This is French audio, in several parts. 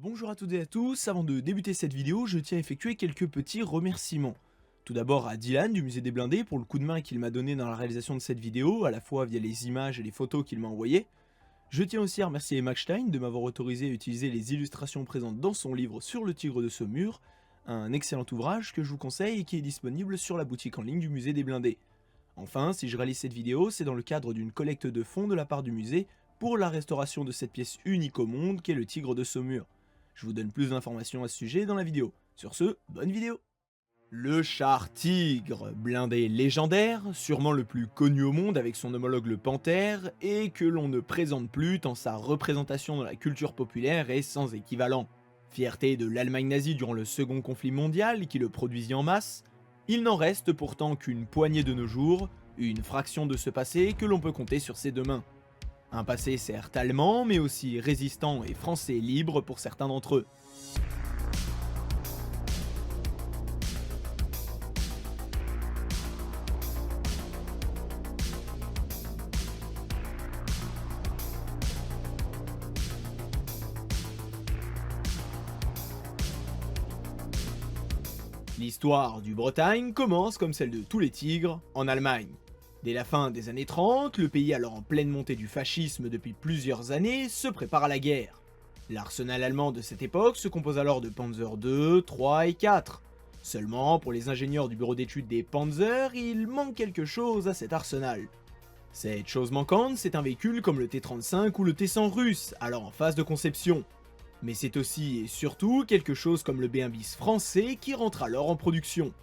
Bonjour à toutes et à tous, avant de débuter cette vidéo, je tiens à effectuer quelques petits remerciements. Tout d'abord à Dylan du musée des blindés pour le coup de main qu'il m'a donné dans la réalisation de cette vidéo, à la fois via les images et les photos qu'il m'a envoyées. Je tiens aussi à remercier Max Stein de m'avoir autorisé à utiliser les illustrations présentes dans son livre sur le tigre de Saumur, un excellent ouvrage que je vous conseille et qui est disponible sur la boutique en ligne du musée des blindés. Enfin, si je réalise cette vidéo, c'est dans le cadre d'une collecte de fonds de la part du musée pour la restauration de cette pièce unique au monde qu'est le tigre de Saumur. Je vous donne plus d'informations à ce sujet dans la vidéo. Sur ce, bonne vidéo. Le char Tigre, blindé légendaire, sûrement le plus connu au monde avec son homologue le Panthère, et que l'on ne présente plus tant sa représentation dans la culture populaire est sans équivalent. Fierté de l'Allemagne nazie durant le second conflit mondial qui le produisit en masse, il n'en reste pourtant qu'une poignée de nos jours, une fraction de ce passé que l'on peut compter sur ses deux mains. Un passé certes allemand, mais aussi résistant et français libre pour certains d'entre eux. L'histoire du Bretagne commence comme celle de tous les tigres, en Allemagne. Dès la fin des années 30, le pays alors en pleine montée du fascisme depuis plusieurs années se prépare à la guerre. L'arsenal allemand de cette époque se compose alors de Panzer II, III et IV. Seulement, pour les ingénieurs du bureau d'études des Panzers, il manque quelque chose à cet arsenal. Cette chose manquante, c'est un véhicule comme le T-35 ou le T-100 russe, alors en phase de conception. Mais c'est aussi et surtout quelque chose comme le B1 bis français qui rentre alors en production.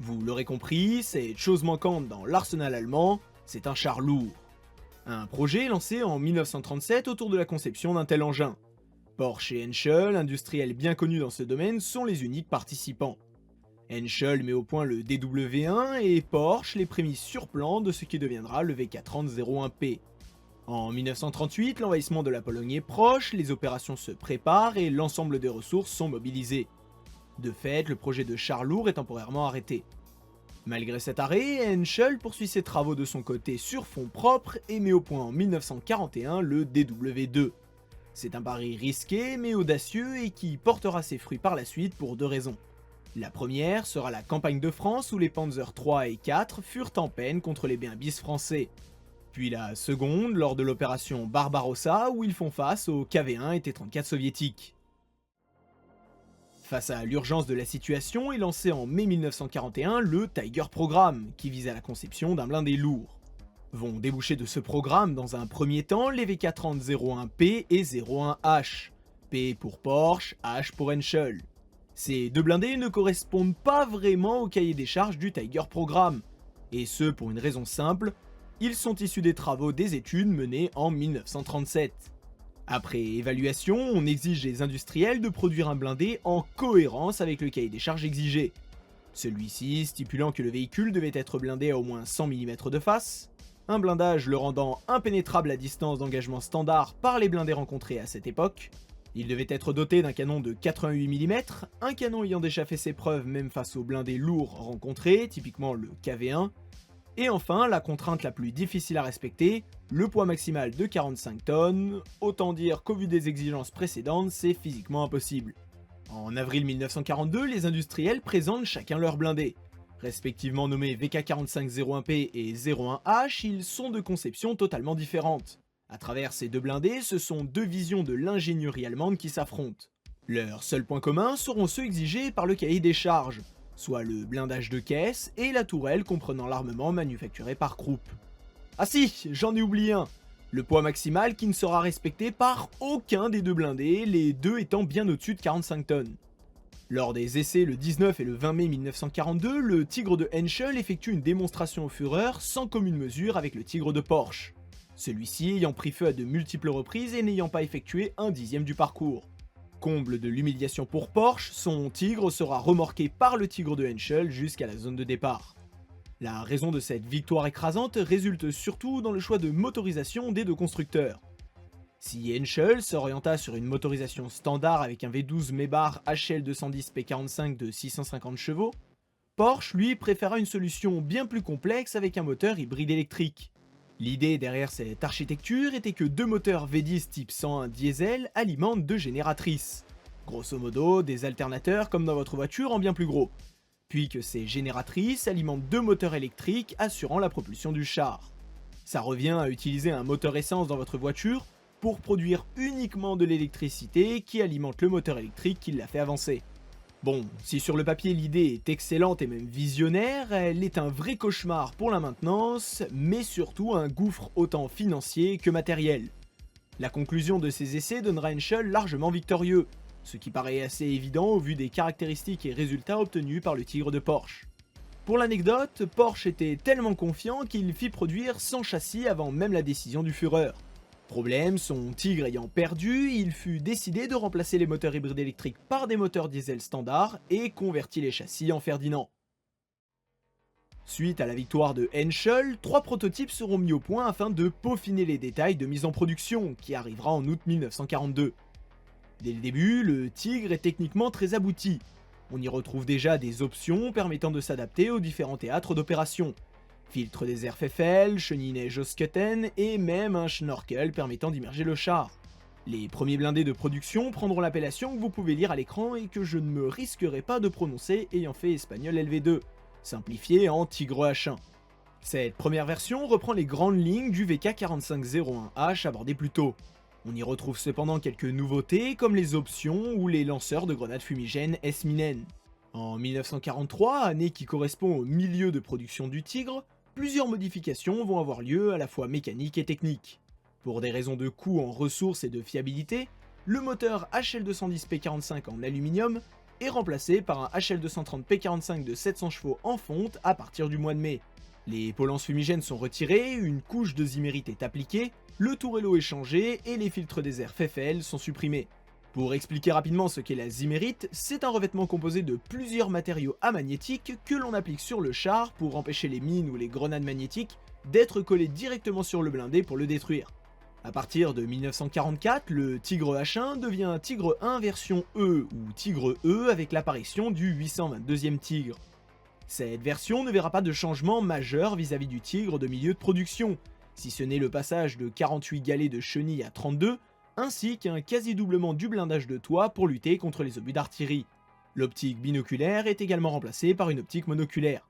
Vous l'aurez compris, cette chose manquante dans l'arsenal allemand, c'est un char lourd. Un projet lancé en 1937 autour de la conception d'un tel engin. Porsche et Henschel, industriels bien connus dans ce domaine, sont les uniques participants. Henschel met au point le DW1 et Porsche les prémices sur plan de ce qui deviendra le VK30-01P. En 1938, l'envahissement de la Pologne est proche, les opérations se préparent et l'ensemble des ressources sont mobilisées. De fait, le projet de char lourd est temporairement arrêté. Malgré cet arrêt, Henschel poursuit ses travaux de son côté sur fonds propres et met au point en 1941 le DW2. C'est un pari risqué mais audacieux et qui portera ses fruits par la suite pour deux raisons. La première sera la campagne de France où les Panzer III et IV furent en peine contre les B1 bis français. Puis la seconde lors de l'opération Barbarossa où ils font face aux KV-1 et T-34 soviétiques. Face à l'urgence de la situation est lancé en mai 1941 le Tiger Programme, qui vise à la conception d'un blindé lourd. Vont déboucher de ce programme dans un premier temps les VK30-01P et 01H, P pour Porsche, H pour Henschel. Ces deux blindés ne correspondent pas vraiment au cahier des charges du Tiger Programme, et ce pour une raison simple, ils sont issus des travaux des études menées en 1937. Après évaluation, on exige des industriels de produire un blindé en cohérence avec le cahier des charges exigé. Celui-ci stipulant que le véhicule devait être blindé à au moins 100 mm de face, un blindage le rendant impénétrable à distance d'engagement standard par les blindés rencontrés à cette époque. Il devait être doté d'un canon de 88 mm, un canon ayant déjà fait ses preuves même face aux blindés lourds rencontrés, typiquement le KV-1, et enfin, la contrainte la plus difficile à respecter, le poids maximal de 45 tonnes, autant dire qu'au vu des exigences précédentes, c'est physiquement impossible. En avril 1942, les industriels présentent chacun leur blindé. Respectivement nommés VK45-01P et 01H, ils sont de conception totalement différentes. À travers ces deux blindés, ce sont deux visions de l'ingénierie allemande qui s'affrontent. Leurs seuls points communs seront ceux exigés par le cahier des charges, soit le blindage de caisse et la tourelle comprenant l'armement manufacturé par Krupp. Ah si, j'en ai oublié un, le poids maximal qui ne sera respecté par aucun des deux blindés, les deux étant bien au-dessus de 45 tonnes. Lors des essais le 19 et le 20 mai 1942, le Tigre de Henschel effectue une démonstration au Führer sans commune mesure avec le Tigre de Porsche, celui-ci ayant pris feu à de multiples reprises et n'ayant pas effectué un dixième du parcours. Comble de l'humiliation pour Porsche, son Tigre sera remorqué par le Tigre de Henschel jusqu'à la zone de départ. La raison de cette victoire écrasante résulte surtout dans le choix de motorisation des deux constructeurs. Si Henschel s'orienta sur une motorisation standard avec un V12 Maybach HL210 P45 de 650 chevaux, Porsche lui préféra une solution bien plus complexe avec un moteur hybride électrique. L'idée derrière cette architecture était que deux moteurs V10 type 101 diesel alimentent deux génératrices. Grosso modo, des alternateurs comme dans votre voiture en bien plus gros. Puis que ces génératrices alimentent deux moteurs électriques assurant la propulsion du char. Ça revient à utiliser un moteur essence dans votre voiture pour produire uniquement de l'électricité qui alimente le moteur électrique qui l'a fait avancer. Bon, si sur le papier l'idée est excellente et même visionnaire, elle est un vrai cauchemar pour la maintenance, mais surtout un gouffre autant financier que matériel. La conclusion de ces essais donnera Henschel largement victorieux, ce qui paraît assez évident au vu des caractéristiques et résultats obtenus par le Tigre de Porsche. Pour l'anecdote, Porsche était tellement confiant qu'il fit produire 100 châssis avant même la décision du Führer. Problème, son Tigre ayant perdu, il fut décidé de remplacer les moteurs hybrides électriques par des moteurs diesel standards et convertit les châssis en Ferdinand. Suite à la victoire de Henschel, 3 prototypes seront mis au point afin de peaufiner les détails de mise en production, qui arrivera en août 1942. Dès le début, le Tigre est techniquement très abouti. On y retrouve déjà des options permettant de s'adapter aux différents théâtres d'opération. Filtre des airs FFL, chenille neige Scutten et même un schnorkel permettant d'immerger le char. Les premiers blindés de production prendront l'appellation que vous pouvez lire à l'écran et que je ne me risquerai pas de prononcer ayant fait espagnol LV2, simplifié en Tigre H1. Cette première version reprend les grandes lignes du VK4501H abordé plus tôt. On y retrouve cependant quelques nouveautés comme les options ou les lanceurs de grenades fumigènes S-Minen. En 1943, année qui correspond au milieu de production du Tigre, plusieurs modifications vont avoir lieu à la fois mécaniques et techniques. Pour des raisons de coût en ressources et de fiabilité, le moteur HL210P45 en aluminium est remplacé par un HL230P45 de 700 chevaux en fonte à partir du mois de mai. Les polances fumigènes sont retirées, une couche de zimérite est appliquée, le tourello est changé et les filtres des airs FFL sont supprimés. Pour expliquer rapidement ce qu'est la zimérite, c'est un revêtement composé de plusieurs matériaux amagnétiques que l'on applique sur le char pour empêcher les mines ou les grenades magnétiques d'être collées directement sur le blindé pour le détruire. A partir de 1944, le Tigre H1 devient Tigre 1 version E ou Tigre E avec l'apparition du 822e Tigre. Cette version ne verra pas de changement majeur vis-à-vis du Tigre de milieu de production, si ce n'est le passage de 48 galets de chenilles à 32, ainsi qu'un quasi-doublement du blindage de toit pour lutter contre les obus d'artillerie. L'optique binoculaire est également remplacée par une optique monoculaire.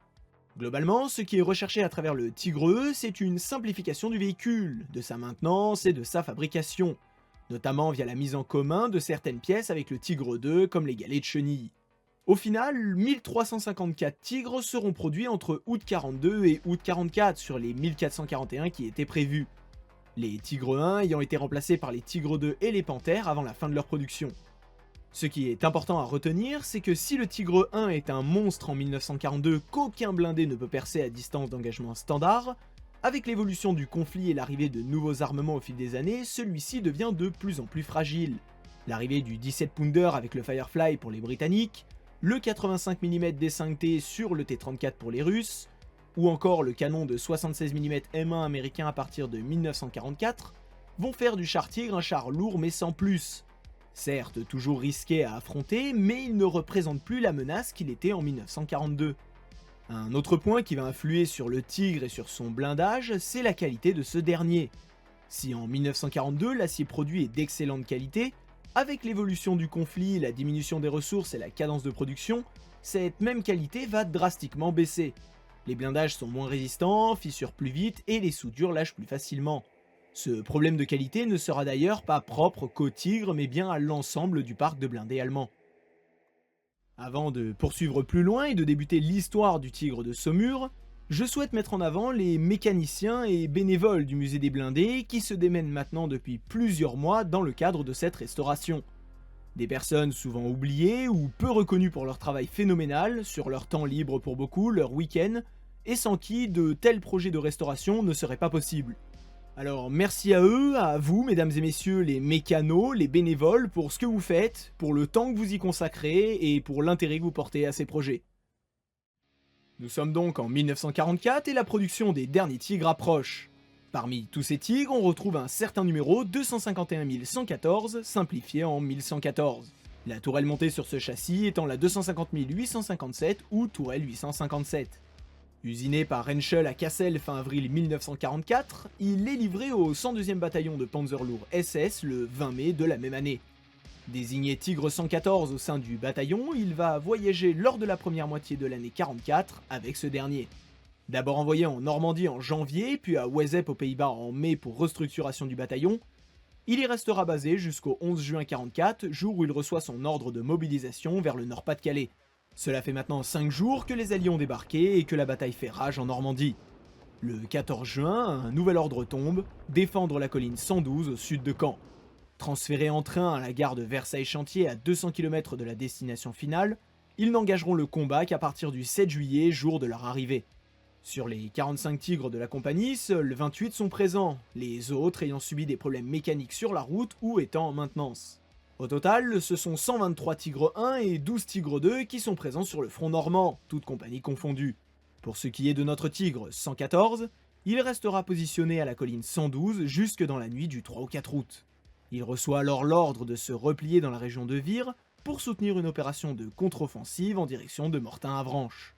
Globalement, ce qui est recherché à travers le Tigre E, c'est une simplification du véhicule, de sa maintenance et de sa fabrication, notamment via la mise en commun de certaines pièces avec le Tigre 2 comme les galets de chenilles. Au final, 1354 Tigres seront produits entre août 42 et août 44 sur les 1441 qui étaient prévus. Les Tigre 1 ayant été remplacés par les Tigre 2 et les Panthères avant la fin de leur production. Ce qui est important à retenir, c'est que si le Tigre 1 est un monstre en 1942 qu'aucun blindé ne peut percer à distance d'engagement standard, avec l'évolution du conflit et l'arrivée de nouveaux armements au fil des années, celui-ci devient de plus en plus fragile. L'arrivée du 17 Pounder avec le Firefly pour les Britanniques, le 85 mm D5T sur le T-34 pour les Russes, ou encore le canon de 76 mm M1 américain à partir de 1944, vont faire du char Tigre un char lourd mais sans plus. Certes toujours risqué à affronter, mais il ne représente plus la menace qu'il était en 1942. Un autre point qui va influer sur le Tigre et sur son blindage, c'est la qualité de ce dernier. Si en 1942 l'acier produit est d'excellente qualité, avec l'évolution du conflit, la diminution des ressources et la cadence de production, cette même qualité va drastiquement baisser. Les blindages sont moins résistants, fissurent plus vite et les soudures lâchent plus facilement. Ce problème de qualité ne sera d'ailleurs pas propre qu'au Tigre mais bien à l'ensemble du parc de blindés allemand. Avant de poursuivre plus loin et de débuter l'histoire du Tigre de Saumur, je souhaite mettre en avant les mécaniciens et bénévoles du musée des blindés qui se démènent maintenant depuis plusieurs mois dans le cadre de cette restauration. Des personnes souvent oubliées ou peu reconnues pour leur travail phénoménal, sur leur temps libre pour beaucoup, leur week-end, et sans qui de tels projets de restauration ne seraient pas possibles. Alors merci à eux, à vous mesdames et messieurs les mécanos, les bénévoles pour ce que vous faites, pour le temps que vous y consacrez et pour l'intérêt que vous portez à ces projets. Nous sommes donc en 1944 et la production des derniers Tigres approche. Parmi tous ces Tigres, on retrouve un certain numéro 251 114, simplifié en 1114. La tourelle montée sur ce châssis étant la 250 857 ou tourelle 857. Usiné par Henschel à Cassel fin avril 1944, il est livré au 102e bataillon de Panzerlourd SS le 20 mai de la même année. Désigné Tigre 114 au sein du bataillon, il va voyager lors de la première moitié de l'année 44 avec ce dernier. D'abord envoyé en Normandie en janvier, puis à Wezep aux Pays-Bas en mai pour restructuration du bataillon, il y restera basé jusqu'au 11 juin 44, jour où il reçoit son ordre de mobilisation vers le Nord-Pas-de-Calais. Cela fait maintenant 5 jours que les Alliés ont débarqué et que la bataille fait rage en Normandie. Le 14 juin, un nouvel ordre tombe, défendre la colline 112 au sud de Caen. Transférés en train à la gare de Versailles-Chantier à 200 km de la destination finale, ils n'engageront le combat qu'à partir du 7 juillet, jour de leur arrivée. Sur les 45 tigres de la compagnie, seuls 28 sont présents, les autres ayant subi des problèmes mécaniques sur la route ou étant en maintenance. Au total, ce sont 123 Tigre 1 et 12 Tigre 2 qui sont présents sur le front normand, toutes compagnies confondues. Pour ce qui est de notre Tigre 114, il restera positionné à la colline 112 jusque dans la nuit du 3 au 4 août. Il reçoit alors l'ordre de se replier dans la région de Vire pour soutenir une opération de contre-offensive en direction de Mortain-Avranches.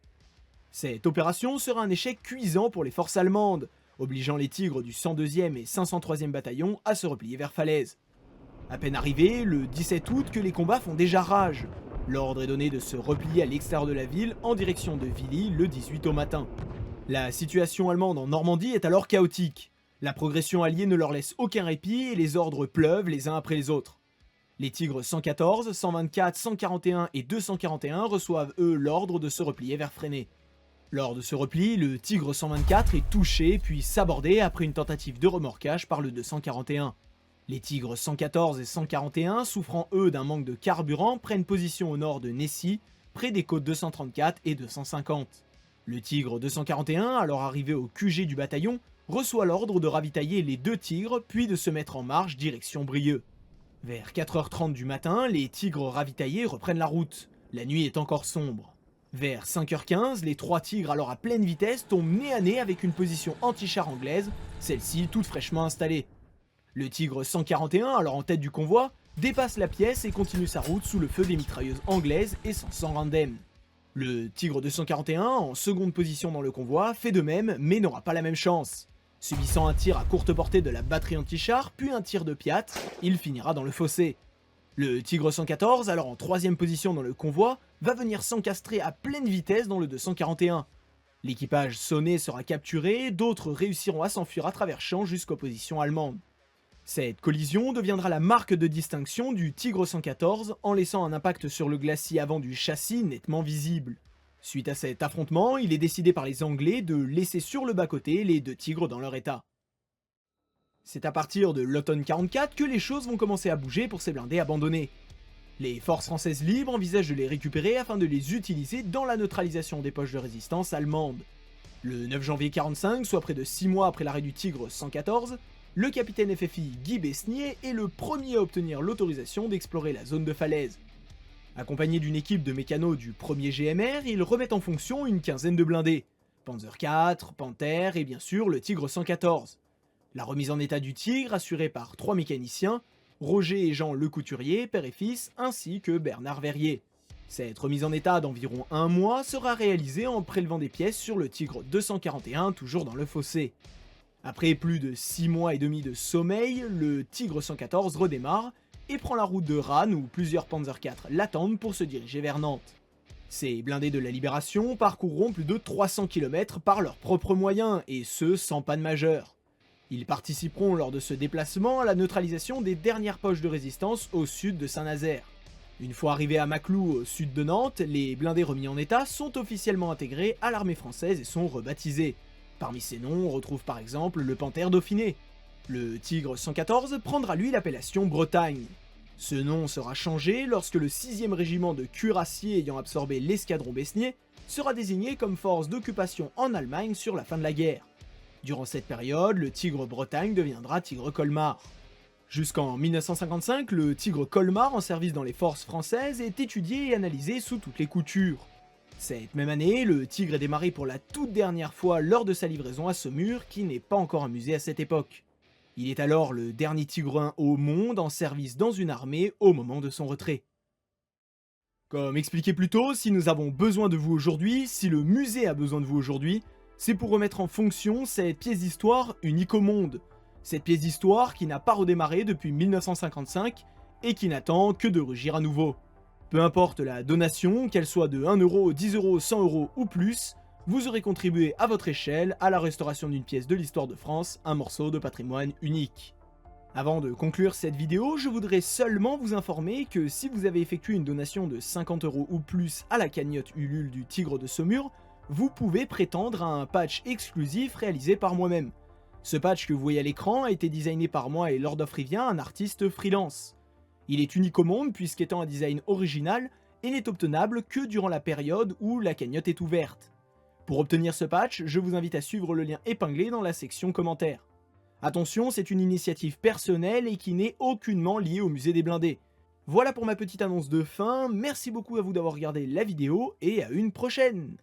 Cette opération sera un échec cuisant pour les forces allemandes, obligeant les Tigres du 102e et 503e bataillon à se replier vers Falaise. À peine arrivé, le 17 août, que les combats font déjà rage. L'ordre est donné de se replier à l'extérieur de la ville en direction de Villy le 18 au matin. La situation allemande en Normandie est alors chaotique. La progression alliée ne leur laisse aucun répit et les ordres pleuvent les uns après les autres. Les Tigres 114, 124, 141 et 241 reçoivent eux l'ordre de se replier vers Fresnay. Lors de ce repli, le Tigre 124 est touché puis sabordé après une tentative de remorquage par le 241. Les Tigres 114 et 141, souffrant eux d'un manque de carburant, prennent position au nord de Nessy, près des côtes 234 et 250. Le Tigre 241, alors arrivé au QG du bataillon, reçoit l'ordre de ravitailler les deux Tigres puis de se mettre en marche direction Brieux. Vers 4h30 du matin, les Tigres ravitaillés reprennent la route. La nuit est encore sombre. Vers 5h15, les trois Tigres alors à pleine vitesse tombent nez à nez avec une position anti-char anglaise, celle-ci toute fraîchement installée. Le Tigre 141, alors en tête du convoi, dépasse la pièce et continue sa route sous le feu des mitrailleuses anglaises et s'en sort indemne. Le Tigre 241, en seconde position dans le convoi, fait de même mais n'aura pas la même chance. Subissant un tir à courte portée de la batterie anti-char, puis un tir de Piat, il finira dans le fossé. Le Tigre 114, alors en troisième position dans le convoi, va venir s'encastrer à pleine vitesse dans le 241. L'équipage sonné sera capturé, d'autres réussiront à s'enfuir à travers champs jusqu'aux positions allemandes. Cette collision deviendra la marque de distinction du Tigre 114 en laissant un impact sur le glacis avant du châssis nettement visible. Suite à cet affrontement, il est décidé par les Anglais de laisser sur le bas-côté les deux Tigres dans leur état. C'est à partir de l'automne 44 que les choses vont commencer à bouger pour ces blindés abandonnés. Les forces françaises libres envisagent de les récupérer afin de les utiliser dans la neutralisation des poches de résistance allemandes. Le 9 janvier 45, soit près de 6 mois après l'arrêt du Tigre 114, le capitaine FFI Guy Besnier est le premier à obtenir l'autorisation d'explorer la zone de Falaise. Accompagné d'une équipe de mécanos du 1er GMR, ils remettent en fonction une quinzaine de blindés. Panzer IV, Panther et bien sûr le Tigre 114. La remise en état du Tigre assurée par 3 mécaniciens, Roger et Jean Lecouturier, père et fils, ainsi que Bernard Verrier. Cette remise en état d'environ 1 mois sera réalisée en prélevant des pièces sur le Tigre 241, toujours dans le fossé. Après plus de 6 mois et demi de sommeil, le Tigre 114 redémarre et prend la route de Rannes où plusieurs Panzer IV l'attendent pour se diriger vers Nantes. Ces blindés de la Libération parcourront plus de 300 km par leurs propres moyens, et ce sans panne majeure. Ils participeront lors de ce déplacement à la neutralisation des dernières poches de résistance au sud de Saint-Nazaire. Une fois arrivés à Maclou, au sud de Nantes, les blindés remis en état sont officiellement intégrés à l'armée française et sont rebaptisés. Parmi ces noms, on retrouve par exemple le Panthère Dauphiné. Le Tigre 114 prendra lui l'appellation Bretagne. Ce nom sera changé lorsque le 6e régiment de cuirassiers ayant absorbé l'escadron Besnier sera désigné comme force d'occupation en Allemagne sur la fin de la guerre. Durant cette période, le Tigre Bretagne deviendra Tigre Colmar. Jusqu'en 1955, le Tigre Colmar en service dans les forces françaises est étudié et analysé sous toutes les coutures. Cette même année, le Tigre est démarré pour la toute dernière fois lors de sa livraison à Saumur, qui n'est pas encore un musée à cette époque. Il est alors le dernier Tigre 1 au monde en service dans une armée au moment de son retrait. Comme expliqué plus tôt, si nous avons besoin de vous aujourd'hui, si le musée a besoin de vous aujourd'hui, c'est pour remettre en fonction cette pièce d'histoire unique au monde. Cette pièce d'histoire qui n'a pas redémarré depuis 1955 et qui n'attend que de rugir à nouveau. Peu importe la donation, qu'elle soit de 1 euro, 10 euros, 100 euros ou plus, vous aurez contribué à votre échelle à la restauration d'une pièce de l'histoire de France, un morceau de patrimoine unique. Avant de conclure cette vidéo, je voudrais seulement vous informer que si vous avez effectué une donation de 50 euros ou plus à la cagnotte Ulule du Tigre de Saumur, vous pouvez prétendre à un patch exclusif réalisé par moi-même. Ce patch que vous voyez à l'écran a été designé par moi et Lord of Rivia, un artiste freelance. Il est unique au monde puisqu'étant un design original et n'est obtenable que durant la période où la cagnotte est ouverte. Pour obtenir ce patch, je vous invite à suivre le lien épinglé dans la section commentaires. Attention, c'est une initiative personnelle et qui n'est aucunement liée au musée des blindés. Voilà pour ma petite annonce de fin, merci beaucoup à vous d'avoir regardé la vidéo et à une prochaine!